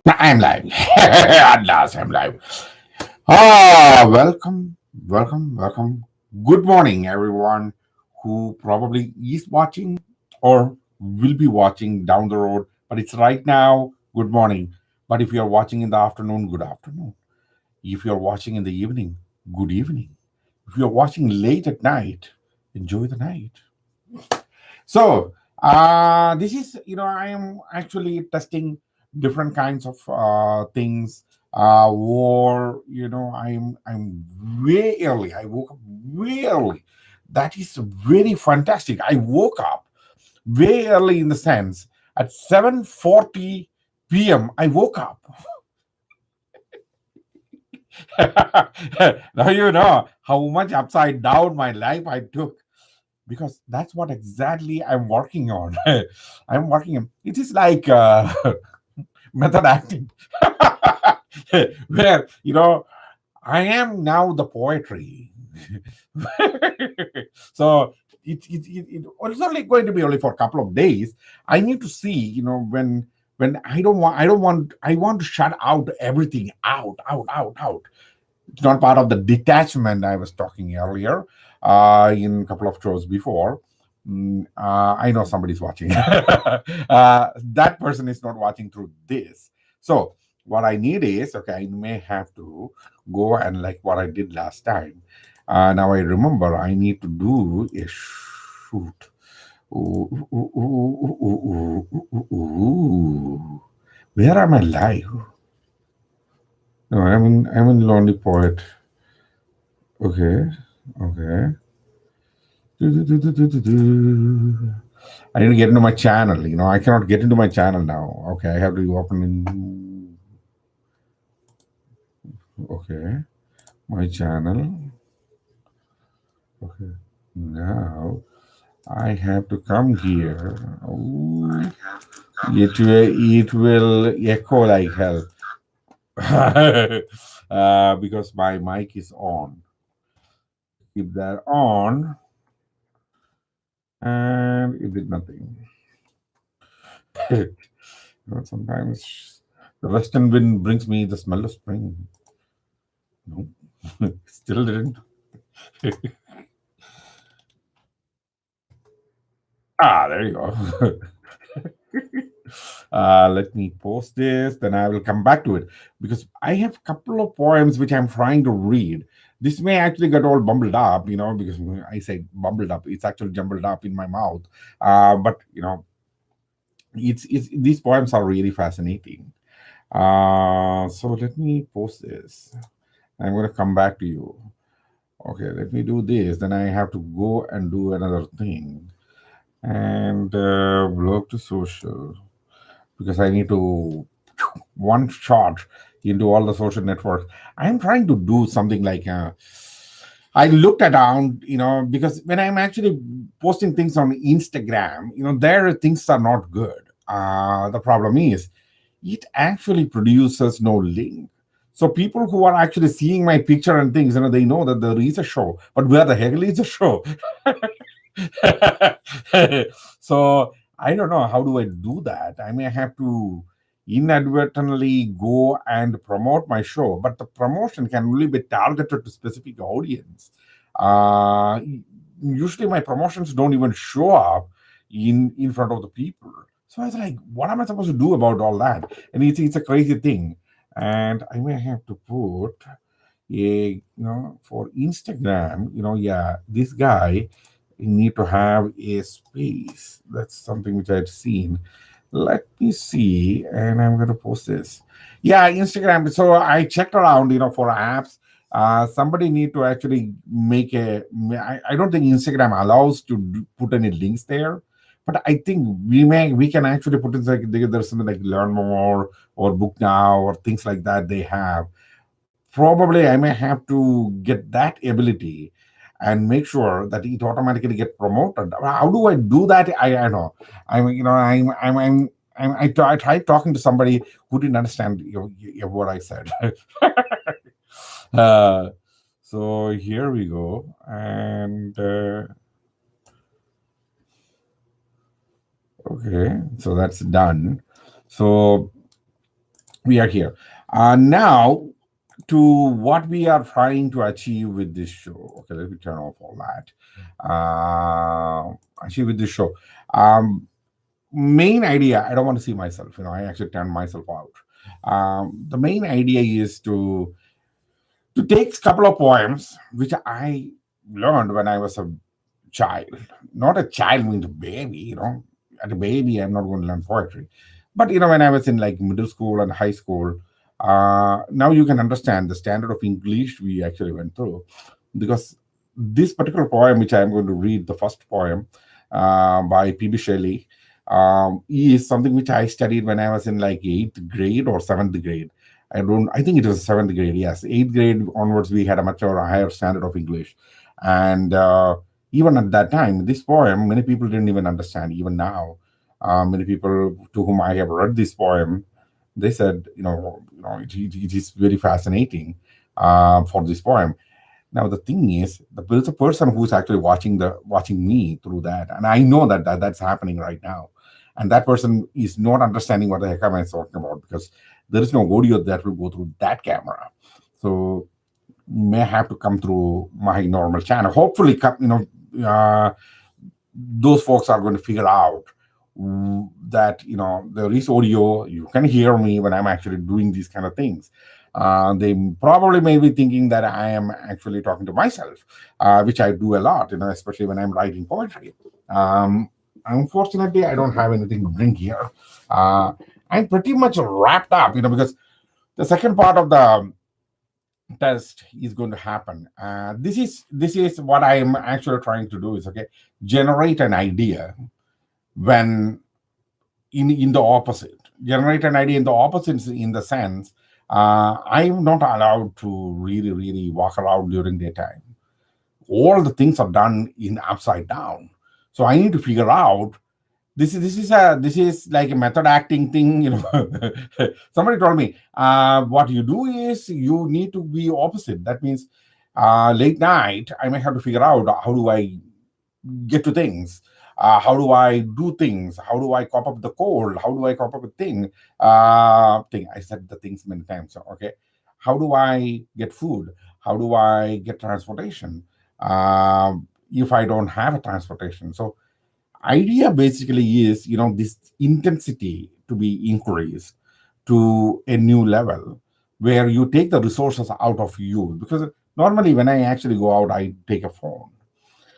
I'm live. At last, I'm live. Welcome. Good morning, everyone who probably is watching or will be watching down the road. But it's right now, good morning. But if you're watching in the afternoon, good afternoon. If you're watching in the evening, good evening. If you're watching late at night, enjoy the night. So this is, I am actually testing different kinds of things. Or I'm way early. I woke up way early. That is very fantastic. I woke up way early in the sense at 7:40 p.m. I woke up. Now you know how much upside down my life I took, because that's what exactly I'm working on. I'm working on it is like method acting, where I am now the poetry. So it's only going to be only for a couple of days. I need to see, when I want to shut out everything out. It's not part of the detachment I was talking earlier in a couple of shows before. I know somebody's watching. That person is not watching through this. So what I need is, okay, I may have to go and like what I did last time. Now I remember I need to do a shoot. Ooh, ooh, ooh, ooh, ooh, ooh, ooh, ooh. Where am I live? No, I'm in Lonely Poet. Okay, okay. Do. I need to get into my channel. I cannot get into my channel now. Okay, I have to open in. Okay, my channel. Okay, now I have to come here. Ooh, it will echo like hell. Because my mic is on. Keep that on, and it did nothing. Sometimes the western wind brings me the smell of spring. No, still didn't. There you go. Let me post this, then I will come back to it, because I have a couple of poems which I'm trying to read. This may actually get all bumbled up, because I say bumbled up, it's actually jumbled up in my mouth. But it's these poems are really fascinating. So let me post this. I'm going to come back to you. Okay, let me do this. Then I have to go and do another thing. And blog to social, because I need to one shot into all the social networks. I'm trying to do something like I looked around, because when I'm actually posting things on Instagram, there things are not good. The problem is it actually produces no link. So people who are actually seeing my picture and things, they know that there is a show, but where the hell is the show? So I don't know how do I do that. I may have to inadvertently go and promote my show, but the promotion can only be targeted to specific audience. Uh, Usually my promotions don't even show up in front of the people. So I was like, what am I supposed to do about all that? And it's a crazy thing. And I may have to put for Instagram, yeah, this guy need to have a space. That's something which I'd seen. Let me see, and I'm going to post this. Yeah, Instagram. So I checked around, for apps. Somebody need to actually make I don't think Instagram allows to put any links there, but I think we can actually put in like there's something like Learn More or Book Now or things like that they have. Probably I may have to get that ability and make sure that it automatically get promoted. How do I do that? I know. I tried talking to somebody who didn't understand what I said. uh, so here we go, and okay, so that's done. So we are here now to what we are trying to achieve with this show. Okay, let me turn off all that. Achieve with this show. Um, Main idea. I don't want to see myself. I actually turn myself out. The main idea is to take a couple of poems which I learned when I was a child. Not a child means a baby. At a baby, I'm not going to learn poetry. But when I was in like middle school and high school, now you can understand the standard of English we actually went through, because this particular poem, which I'm going to read, the first poem by P.B. Shelley, is something which I studied when I was in like eighth grade or seventh grade. I think it was seventh grade. Yes, eighth grade onwards, we had a much or a higher standard of English, and even at that time, this poem, many people didn't even understand. Even now, many people to whom I have read this poem, they said, it is very fascinating for this poem. Now the thing is, there's a person who's actually watching me through that, and I know that's happening right now, and that person is not understanding what the heck am I talking about, because there is no audio that will go through that camera. So may have to come through my normal channel. Hopefully, those folks are going to figure out that there is audio. You can hear me when I'm actually doing these kind of things. They probably may be thinking that I am actually talking to myself, which I do a lot, especially when I'm writing poetry. Unfortunately, I don't have anything to drink here. I'm pretty much wrapped up, because the second part of the test is going to happen. This is what I am actually trying to do is, okay, generate an idea when in the opposite. Generate an idea in the opposite, in the sense, I'm not allowed to really, really walk around during daytime. All the things are done in upside down. So I need to figure out, this is like a method acting thing. Somebody told me, what you do is you need to be opposite. That means late night I may have to figure out, how do I get to things, how do I do things, how do I cop up the cold, how do I cop up a thing. I said the things many times. So, okay, how do I get food, how do I get transportation, if I don't have a transportation. So idea basically is, this intensity to be increased to a new level, where you take the resources out of you, because normally when I actually go out, I take a phone.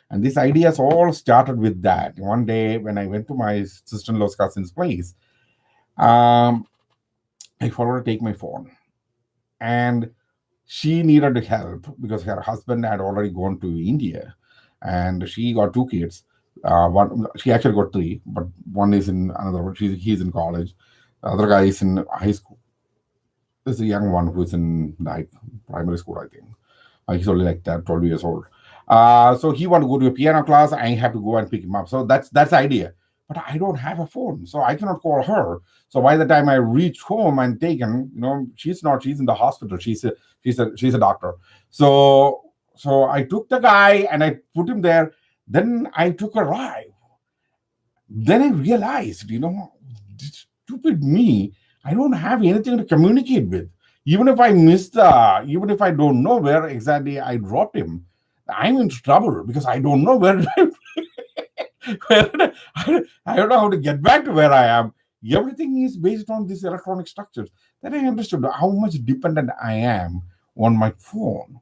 And these ideas all started with that. One day when I went to my sister-in-law's cousin's place, um, I forgot to take my phone, and she needed help because her husband had already gone to India, and she got two kids. One, she actually got three, but one is in another one. He's in college. The other guy is in high school. There's a young one who's in like primary school, I think. He's only like 10, 12 years old. So he want to go to a piano class. I have to go and pick him up. So that's the idea. But I don't have a phone, so I cannot call her. So by the time I reach home and taken, she's not. She's in the hospital. She's a doctor. So I took the guy and I put him there. Then I took a ride. Then I realized, stupid me, I don't have anything to communicate with. Even if I don't know where exactly I dropped him, I'm in trouble because I don't know where, I don't know how to get back to where I am. Everything is based on these electronic structures. Then I understood how much dependent I am on my phone.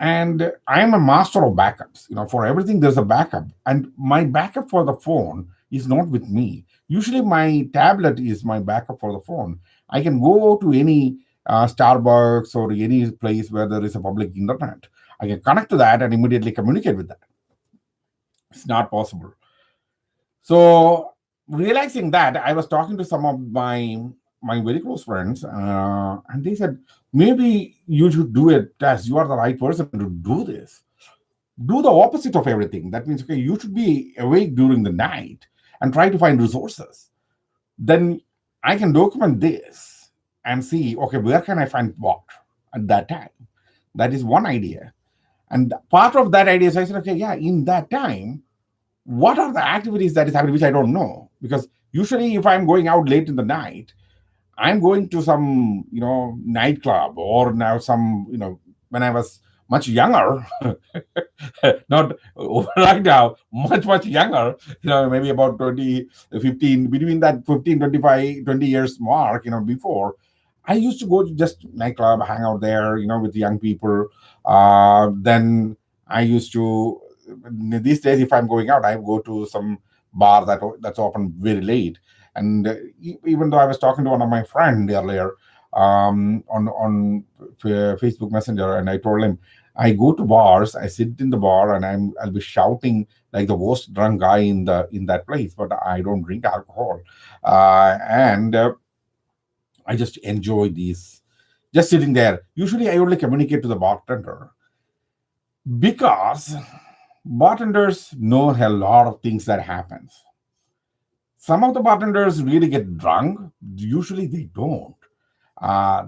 And I am a master of backups. For everything there's a backup, and my backup for the phone is not with me. Usually my tablet is my backup for the phone. I can go to any Starbucks or any place where there is a public internet. I can connect to that and immediately communicate with that. It's not possible. So realizing that, I was talking to some of my very close friends, and they said, maybe you should do a test. You are the right person to do this. Do the opposite of everything. That means, okay, you should be awake during the night and try to find resources. Then I can document this and see, okay, where can I find what at that time? That is one idea. And part of that idea is, I said, okay, yeah, in that time, what are the activities that is happening, which I don't know? Because usually if I'm going out late in the night, I'm going to some, nightclub, or now some, when I was much younger, not right now, much, much younger, maybe about 20, 15, between that 15, 25, 20 years mark, before, I used to go to just nightclub, hang out there, with young people. Then I used to, these days, if I'm going out, I go to some bar that's open very late. And even though I was talking to one of my friend earlier, on Facebook Messenger, and I told him, I go to bars, I sit in the bar, and I'll be shouting like the worst drunk guy in that place, but I don't drink alcohol. And I just enjoy these, just sitting there. Usually I only communicate to the bartender, because bartenders know a lot of things that happens. Some of the bartenders really get drunk. Usually they don't.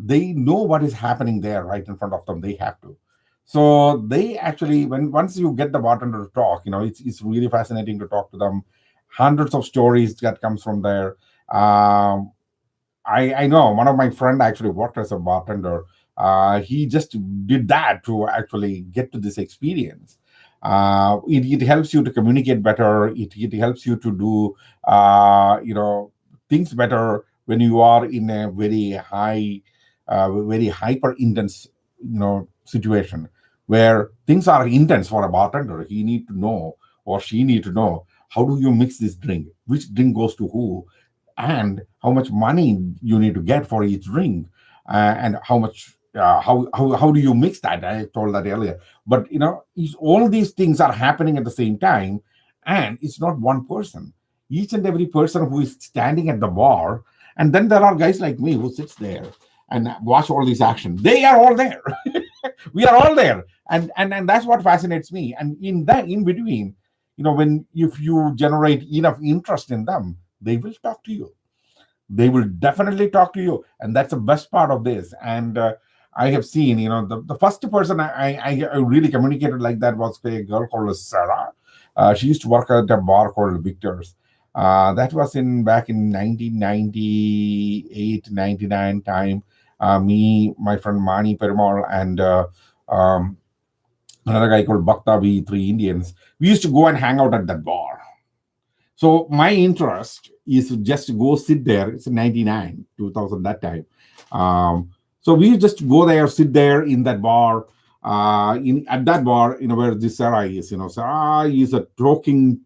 They know what is happening there right in front of them. They have to. So they actually, when once you get the bartender to talk, it's really fascinating to talk to them. Hundreds of stories that comes from there. Um, I know one of my friend actually worked as a bartender. He just did that to actually get to this experience. It helps you to communicate better. It helps you to do things better when you are in a very hyper intense situation, where things are intense for a bartender. He need to know, or she need to know, how do you mix this drink, which drink goes to who, and how much money you need to get for each drink, and how much how do you mix that. I told that earlier. But all these things are happening at the same time, and it's not one person. Each and every person who is standing at the bar, and then there are guys like me who sits there and watch all these action. They are all there. We are all there, and that's what fascinates me. And in that, in between, when if you generate enough interest in them, they will talk to you. They will definitely talk to you, and that's the best part of this. And I have seen, the first person I really communicated like that was a girl called Sarah. She used to work at a bar called Victor's. That was in back in 1998, 99 time. Me, my friend Mani Perumal, and um, another guy called Bhakta, we three Indians, we used to go and hang out at that bar. So my interest is to just go sit there. It's 99, 2000 that time. So we just go there, sit there in that bar, in at that bar, where this Sarah is. Sarah is a talking.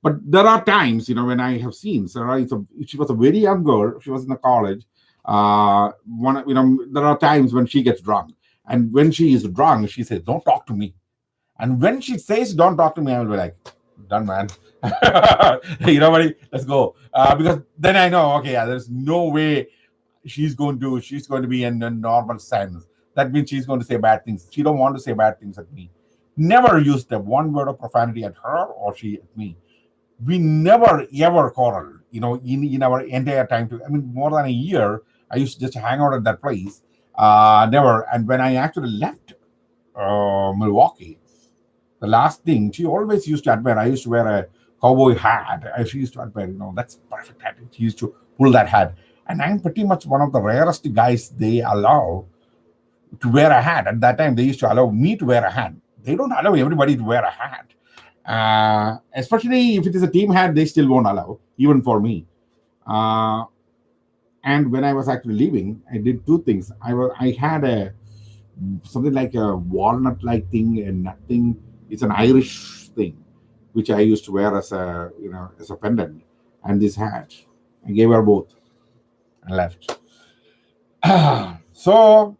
But there are times, when I have seen Sarah, she was a very young girl. She was in the college. There are times when she gets drunk. And when she is drunk, she says, "Don't talk to me." And when she says, "Don't talk to me," I will be like, "Done, man." Buddy, let's go. Because then I know, okay, yeah, there's no way she's going to be in a normal sense. That means she's going to say bad things. She don't want to say bad things at me. Never used a one word of profanity at her or she at me. We never ever quarreled. In our entire time. I mean, more than a year, I used to just hang out at that place. Never. And when I actually left Milwaukee, the last thing she always used to admire, I used to wear a cowboy hat. She used to admire, that's perfect hat. She used to pull that hat. And I'm pretty much one of the rarest guys they allow to wear a hat. At that time, they used to allow me to wear a hat. They don't allow everybody to wear a hat. Especially if it is a team hat, they still won't allow, even for me. Uh, and when I was actually leaving, I did two things. I had a something like a walnut like thing, and nothing. It's an Irish thing, which I used to wear as a pendant, and this hat. I gave her both and left. So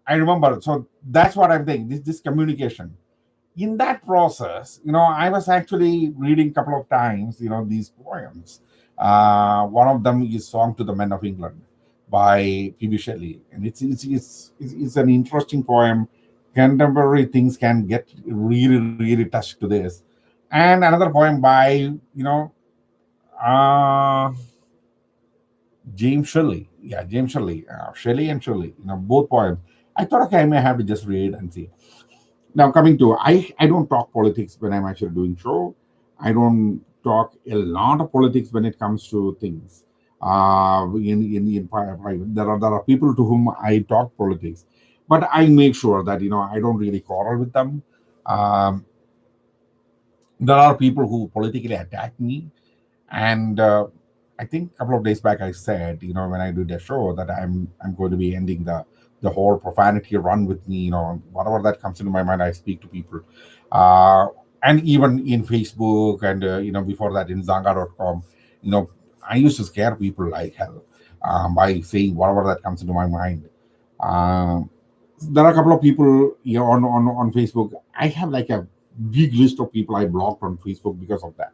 I remember. So that's what I'm thinking. This communication. In that process, I was actually reading a couple of times, these poems. One of them is "Song to the Men of England" by P.B. Shelley, and it's an interesting poem. Contemporary things can get really, really touched to this. And another poem by uh, James Shelley. Yeah, James Shelley. Shelley and Shelley. Both poems. I thought, okay, I may have to just read and see. Now coming to, I don't talk politics when I'm actually doing show. I don't talk a lot of politics when it comes to things. in private. There are people to whom I talk politics, but I make sure that I don't really quarrel with them. Um, there are people who politically attack me, and I think a couple of days back I said, when I did a show, that I'm going to be ending the whole profanity run with me. Whatever that comes into my mind, I speak to people, uh, and even in Facebook, and before that in Zanga.com, you know, I used to scare people like hell, by saying whatever that comes into my mind. Um, there are a couple of people, on Facebook. I have like a big list of people I blocked on Facebook because of that.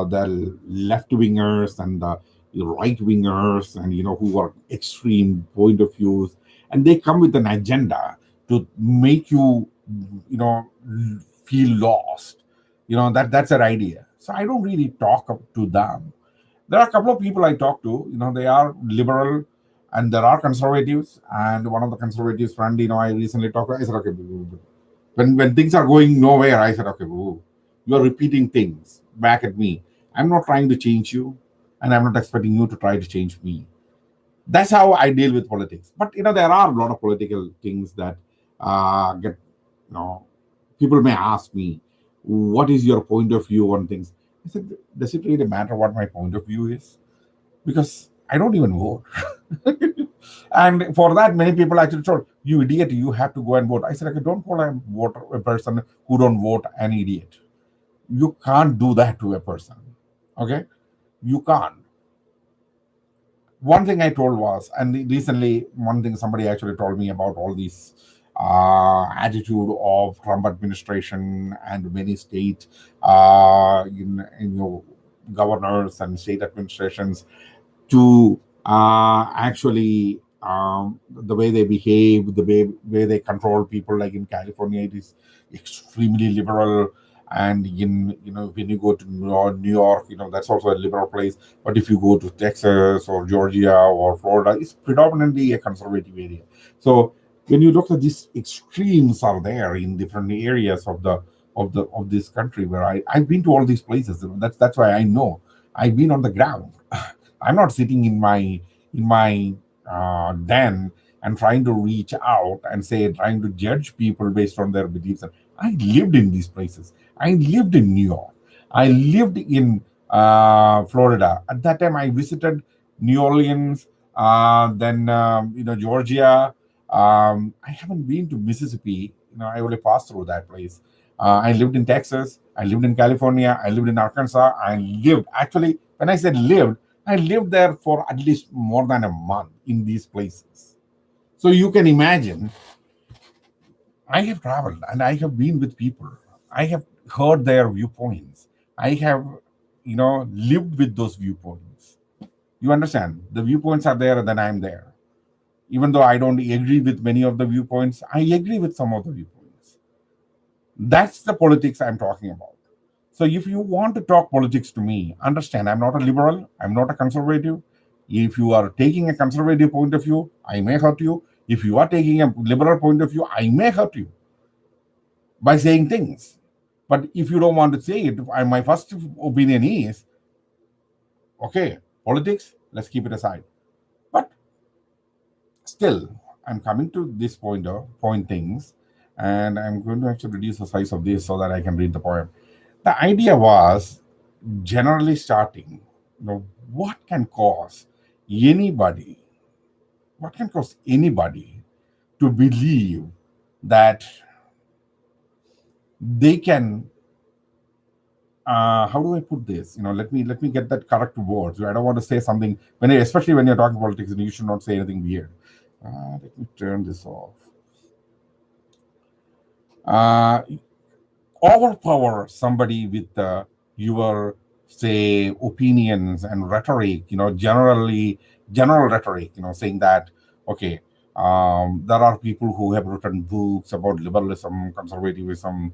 The left wingers and the right wingers, and who are extreme point of views, and they come with an agenda to make you, you know feel lost. That's their idea. So I don't really talk up to them. There are a couple of people I talk to. They are liberal, and there are conservatives. And one of the conservatives friend, I recently talked to, I said, okay, when things are going nowhere, I said, okay, boo, you are repeating things back at me. I'm not trying to change you, and I'm not expecting you to try to change me. That's how I deal with politics. But there are a lot of political things that get, you know, people may ask me, what is your point of view on things? I said, does it really matter what my point of view is? Because I don't even vote. And for that, many people actually told, you idiot, you have to go and vote. I said, okay, don't call a person who don't vote an idiot. You can't do that to a person. Okay? You can't. One thing I told was, and recently, one thing somebody actually told me about all these attitude of Trump administration and many state, governors and state administrations, to actually, the way they behave, the way they control people. Like in California, it is extremely liberal, and when you go to New York, that's also a liberal place. But if you go to Texas or Georgia or Florida, it's predominantly a conservative area. So when you look at these extremes are there in different areas of this country, where I've been to all these places. That's why I know. I've been on the ground. I'm not sitting in my den and trying to reach out and say, trying to judge people based on their beliefs. I lived in these places. I lived in New York. I lived in Florida. At that time, I visited New Orleans, then Georgia. I haven't been to Mississippi. I only passed through that place. I lived in Texas. I lived in California. I lived in Arkansas. I lived, actually, when I said lived, I lived there for at least more than a month in these places. So you can imagine, I have traveled and I have been with people. I have heard their viewpoints. I have, lived with those viewpoints. You understand? The viewpoints are there, and then I'm there. Even though I don't agree with many of the viewpoints, I agree with some of the viewpoints. That's the politics I'm talking about. So if you want to talk politics to me, understand I'm not a liberal, I'm not a conservative. If you are taking a conservative point of view, I may hurt you. If you are taking a liberal point of view, I may hurt you by saying things. But if you don't want to say it, my first opinion is, okay, politics, let's keep it aside. But still, I'm coming to this point things, and I'm going to actually reduce the size of this so that I can read the poem. The idea was, generally starting, what can cause anybody, to believe that they can, how do I put this? Let me get that correct words. I don't want to say something especially when you're talking politics, and you should not say anything weird. Let me turn this off. Uh, Overpower somebody with your, say, opinions and rhetoric, general rhetoric, saying that, okay, there are people who have written books about liberalism, conservatism.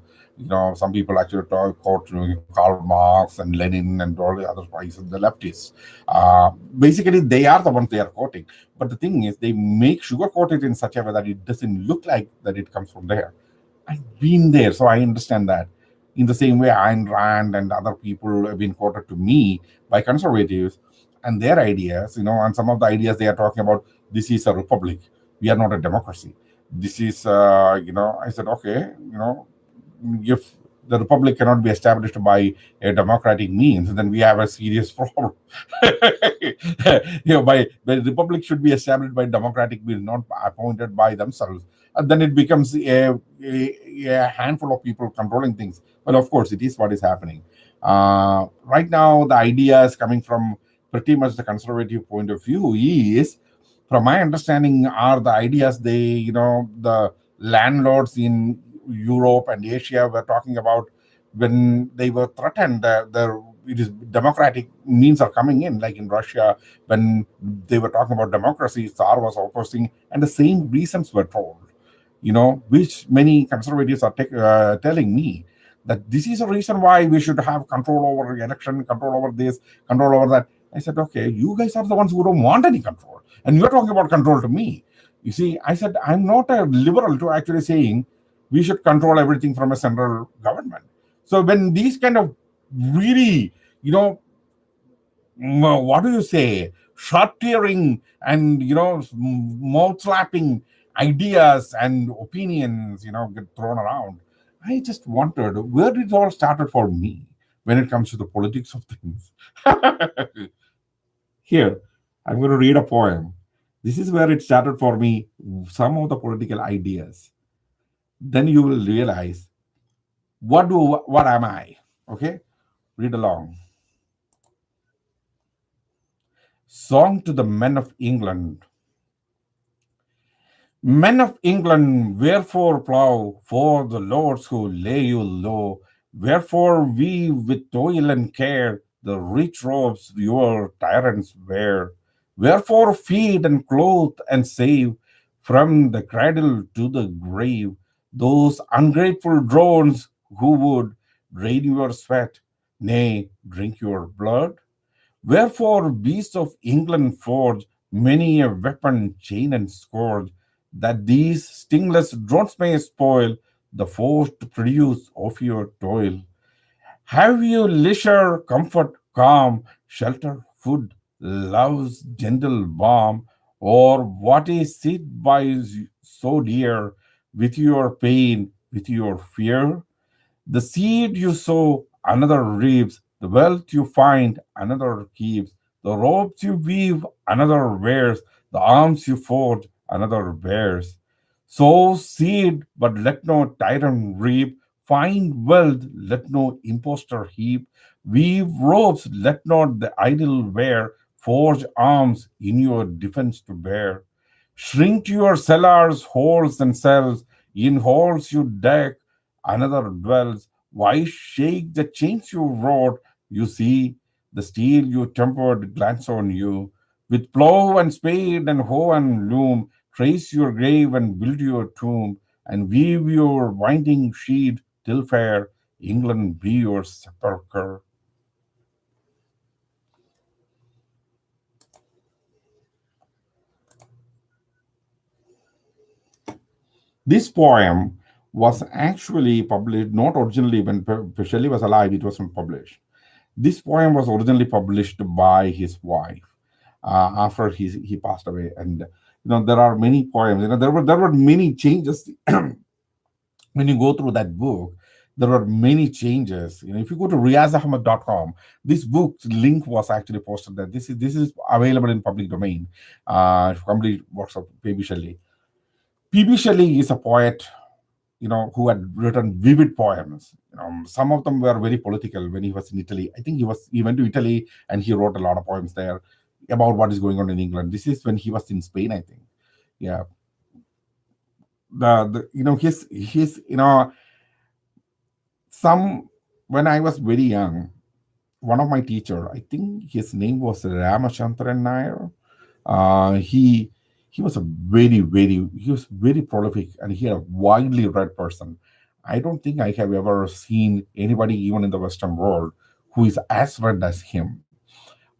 Some people actually quote Karl Marx and Lenin and all the other guys, the leftists. Basically, they are the ones they are quoting. But the thing is, they make sugarcoat it in such a way that it doesn't look like that it comes from there. I've been there, so I understand that. In the same way, Ayn Rand and other people have been quoted to me by conservatives, and their ideas, and some of the ideas they are talking about, this is a republic. We are not a democracy. This is, I said, okay, if the republic cannot be established by a democratic means, then we have a serious problem. By the republic should be established by democratic means, not appointed by themselves. And then it becomes a handful of people controlling things. Well, of course, it is what is happening. Right now, the ideas coming from pretty much the conservative point of view is, from my understanding, are the ideas the landlords in Europe and Asia were talking about when they were threatened that it is democratic means are coming in, like in Russia when they were talking about democracy, Tsar was opposing, and the same reasons were told. Which many conservatives are telling me that this is a reason why we should have control over election, control over this, control over that. I said, okay, you guys are the ones who don't want any control, and you're talking about control to me. You see, I said, I'm not a liberal to actually saying we should control everything from a central government. So when these kind of really, what do you say, short tearing and mouth slapping ideas and opinions get thrown around, I just wondered where did it all started for me when it comes to the politics of things. Here, I'm going to read a poem. This is where it started for me, some of the political ideas. Then you will realize what am I. Okay, read along. Song to the men of England. Men of England, wherefore plough for the lords who lay you low? Wherefore weave with toil and care the rich robes your tyrants wear? Wherefore feed and clothe and save from the cradle to the grave those ungrateful drones who would drain your sweat, nay, drink your blood? Wherefore beasts of England forge many a weapon, chain, and scourge, that these stingless drones may spoil the forced produce of your toil? Have you leisure, comfort, calm, shelter, food, love's gentle balm, or what is it by so dear, with your pain, with your fear? The seed you sow, another reaps. The wealth you find, another keeps. The robes you weave, another wears. The arms you forge, another bears. Sow seed, but let no tyrant reap. Find wealth, let no impostor heap. Weave robes, let not the idle wear. Forge arms in your defense to bear. Shrink your cellars, halls, and cells. In halls you deck, another dwells. Why shake the chains you wrought? You see, the steel you tempered glance on you. With plough and spade and hoe and loom, trace your grave and build your tomb, and weave your winding sheet till fair England be your sepulchre. This poem was actually published, not originally when Shelley was alive, it wasn't published. This poem was originally published by his wife after he passed away. And there are many poems. There were many changes when you go through that book. There were many changes. If you go to riazahmad.com, this book's link was actually posted there. This is available in public domain. Complete works of P.B. Shelley. P.B. Shelley is a poet, who had written vivid poems. Some of them were very political when he was in Italy. I think he went to Italy and he wrote a lot of poems there about what is going on in England. This is when he was in Spain, I think. Yeah. His some when I was very young, one of my teacher, I think his name was Ramachandran Nair. He was a he was very prolific, and he had a widely read person. I don't think I have ever seen anybody, even in the Western world, who is as read as him.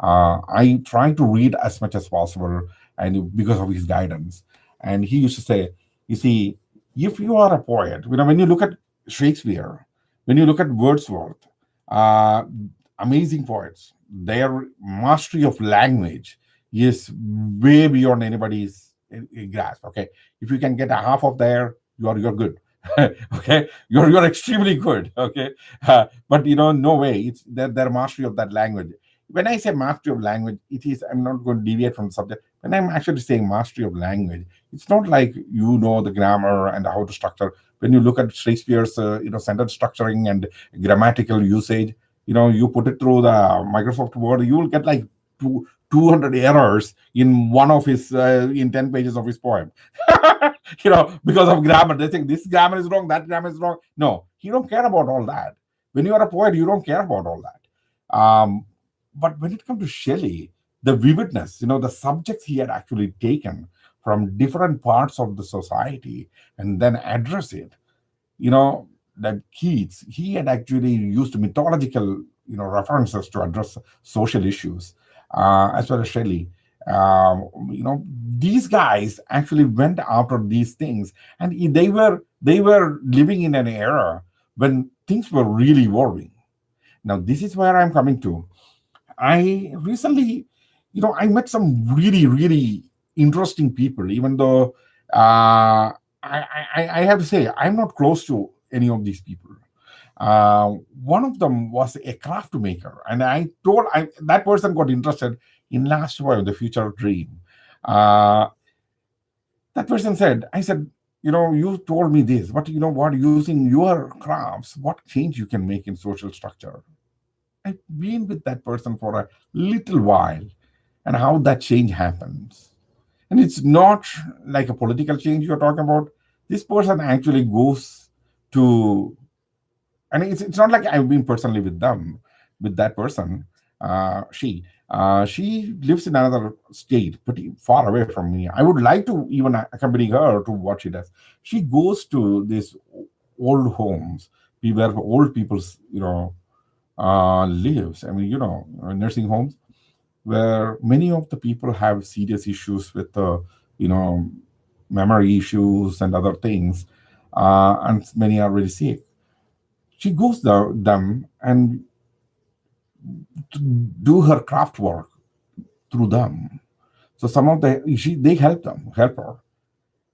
I try to read as much as possible, and because of his guidance. And he used to say, "You see, if you are a poet, when you look at Shakespeare, when you look at Wordsworth, uh, amazing poets. Their mastery of language is way beyond anybody's grasp. Okay, if you can get a half of there, you're good. Okay, you're extremely good. Okay, but no way. It's their mastery of that language. When I say mastery of language, it is, I'm not going to deviate from the subject. When I'm actually saying mastery of language, it's not like the grammar and how to structure. When you look at Shakespeare's sentence structuring and grammatical usage, you put it through the Microsoft Word, you will get like 200 errors in one of his in 10 pages of his poem. Because of grammar. They think this grammar is wrong, that grammar is wrong. No, you don't care about all that. When you are a poet, you don't care about all that. But when it comes to Shelley, the vividness, the subjects he had actually taken from different parts of the society and then address it, you know that Keats, he had actually used mythological references to address social issues, as well as Shelley. These guys actually went after these things, and they were living in an era when things were really evolving. Now this is where I'm coming to. I recently, I met some really, really interesting people, even though I have to say, I'm not close to any of these people. One of them was a craft maker, and that person got interested in last while, the future dream. Uh, that person said, I said, you told me this, but you know what, using your crafts, what change you can make in social structure. I've been with that person for a little while, and how that change happens. And it's not like a political change you're talking about. This person actually goes to, and it's not like I've been personally with them, with that person. She lives in another state, pretty far away from me. I would like to even accompany her to what she does. She goes to these old homes, where old people's, lives. I mean, nursing homes where many of the people have serious issues with, you know, memory issues and other things, and many are really sick. She goes them and to do her craft work through them. So some of they help her.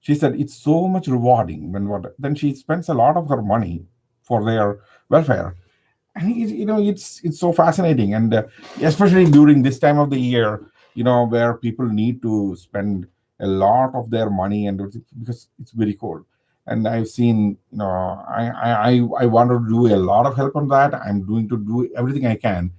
She said it's so much rewarding when what then she spends a lot of her money for their welfare. And it's so fascinating, and especially during this time of the year, where people need to spend a lot of their money, and because it's very cold. And I've seen, I want to do a lot of help on that. I'm doing to do everything I can,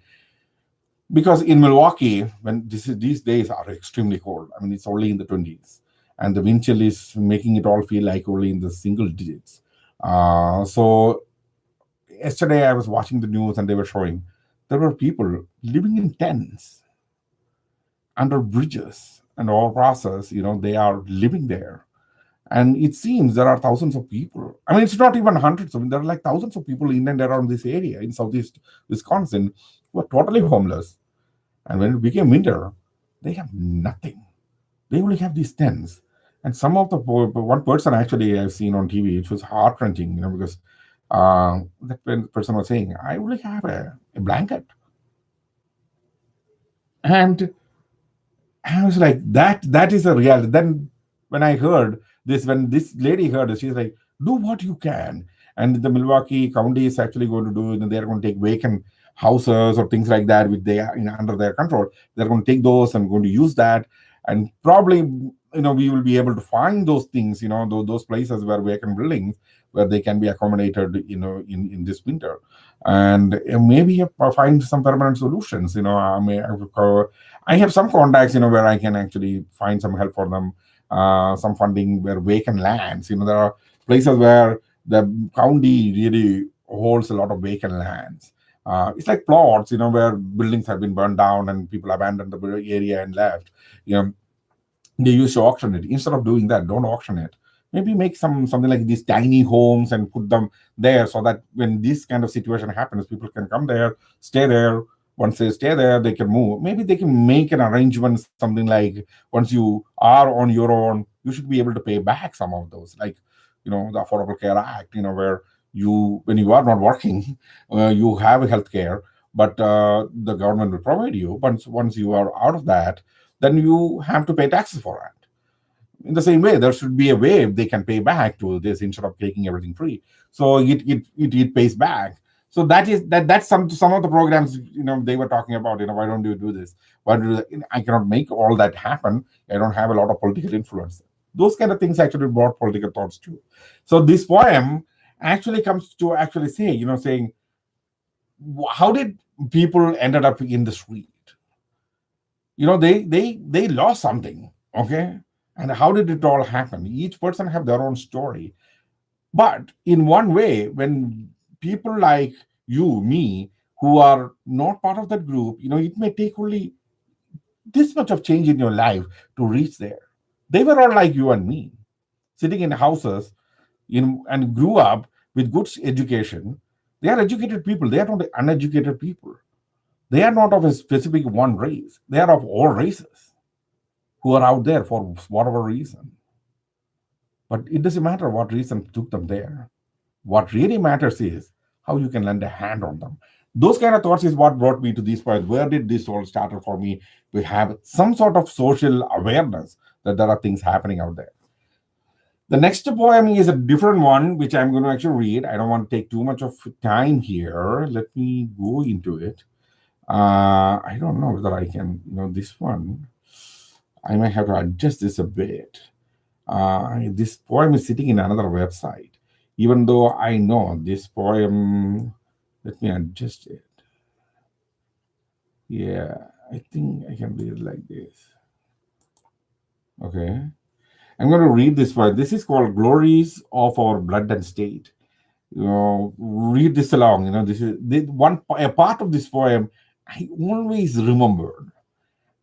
because in Milwaukee, when these days are extremely cold. I mean, it's only in the 20s, and the wind chill is making it all feel like only in the single digits. So yesterday I was watching the news, and they were showing there were people living in tents under bridges and all process. They are living there, and it seems there are thousands of people. I mean, it's not even hundreds. I mean, there are like thousands of people in and around this area in southeast Wisconsin who are totally homeless. And when it became winter, they have nothing. They only have these tents. And some of the one person actually I've seen on TV, it was heart wrenching, because that person was saying, I only have a blanket. And I was like, that is a reality. Then when I heard this, when this lady heard it, she's like, do what you can. And the Milwaukee County is actually going to do, they're going to take vacant houses or things like that, which they are under their control. They're going to take those and going to use that. And probably, we will be able to find those things, those places where vacant buildings, where they can be accommodated, in this winter. And maybe find some permanent solutions. I have some contacts, where I can actually find some help for them, some funding where vacant lands. There are places where the county really holds a lot of vacant lands. It's like plots, where buildings have been burned down and people abandoned the area and left. They used to auction it. Instead of doing that, don't auction it. Maybe make something like these tiny homes and put them there, so that when this kind of situation happens, people can come there, stay there. Once they stay there, they can move. Maybe they can make an arrangement, something like, once you are on your own, you should be able to pay back some of those, like, the Affordable Care Act, where when you are not working, you have health care. but the government will provide you. Once you are out of that, then you have to pay taxes for it. In the same way, there should be a way they can pay back to this instead of taking everything free. So it pays back. So that's some of the programs, they were talking about. Why don't you do this? Why do you do that? I cannot make all that happen. I don't have a lot of political influence. Those kind of things actually brought political thoughts too. So this poem actually comes to actually say, saying, how did people ended up in the street? They lost something. Okay. And how did it all happen? Each person have their own story. But in one way, when people like you, me, who are not part of that group, it may take only this much of change in your life to reach there. They were all like you and me, sitting in houses, and grew up with good education. They are educated people. They are not uneducated people. They are not of a specific one race. They are of all races who are out there for whatever reason. But it doesn't matter what reason took them there. What really matters is how you can lend a hand on them. Those kind of thoughts is what brought me to this point. Where did this all start for me? We have some sort of social awareness that there are things happening out there. The next poem is a different one, which I'm going to actually read. I don't want to take too much of time here. Let me go into it. I don't know whether I can, this one. I might have to adjust this a bit. This poem is sitting in another website, even though I know this poem. Let me adjust it. Yeah, I think I can read it like this. Okay. I'm going to read this poem. This is called Glories of Our Blood and State. Read this along. This is a part of this poem I always remembered,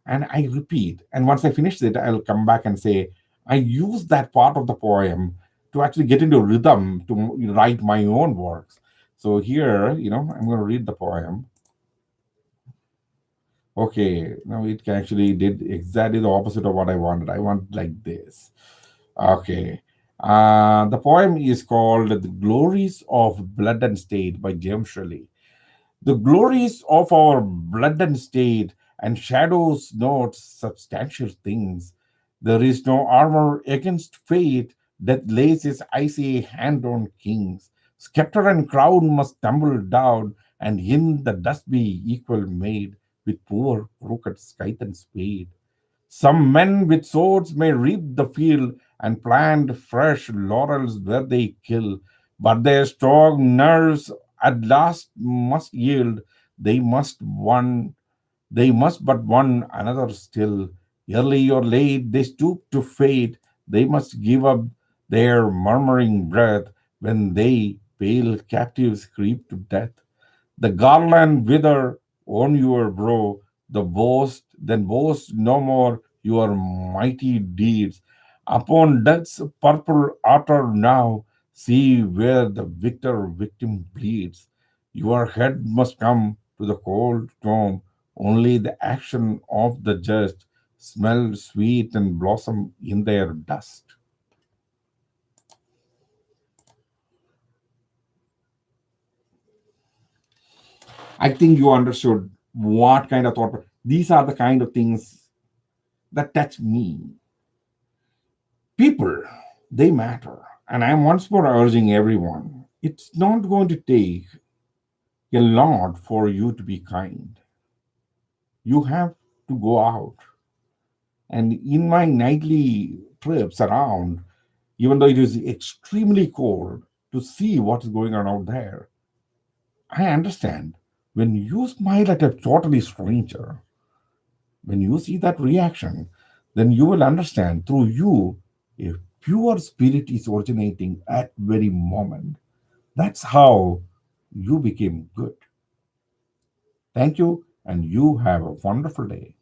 and I repeat. And once I finish it, I'll come back and say, I use that part of the poem to actually get into rhythm to write my own works. So here, I'm going to read the poem. Okay, now it actually did exactly the opposite of what I wanted. I want like this. Okay. The poem is called The Glories of Blood and State by James Shelley. The glories of our blood and state and shadows not substantial things. There is no armor against fate that lays its icy hand on kings. Scepter and crown must tumble down, and in the dust be equal made with poor crooked scythe and spade. Some men with swords may reap the field and plant fresh laurels where they kill, but their strong nerves at last must yield. They must one, they must but one another still. Early or late they stoop to fate. They must give up their murmuring breath when they pale captives creep to death. The garland wither on your brow, then boast no more your mighty deeds. Upon death's purple altar now, see where the victim bleeds. Your head must come to the cold tomb, only the action of the just smell sweet and blossom in their dust. I think you understood what kind of thought. These are the kind of things that touch me. People, they matter. And I'm once more urging everyone, it's not going to take a lot for you to be kind. You have to go out. And in my nightly trips around, even though it is extremely cold, to see what is going on out there, I understand. When you smile at a totally stranger, when you see that reaction, then you will understand through you a pure spirit is originating at very moment. That's how you became good. Thank you, and you have a wonderful day.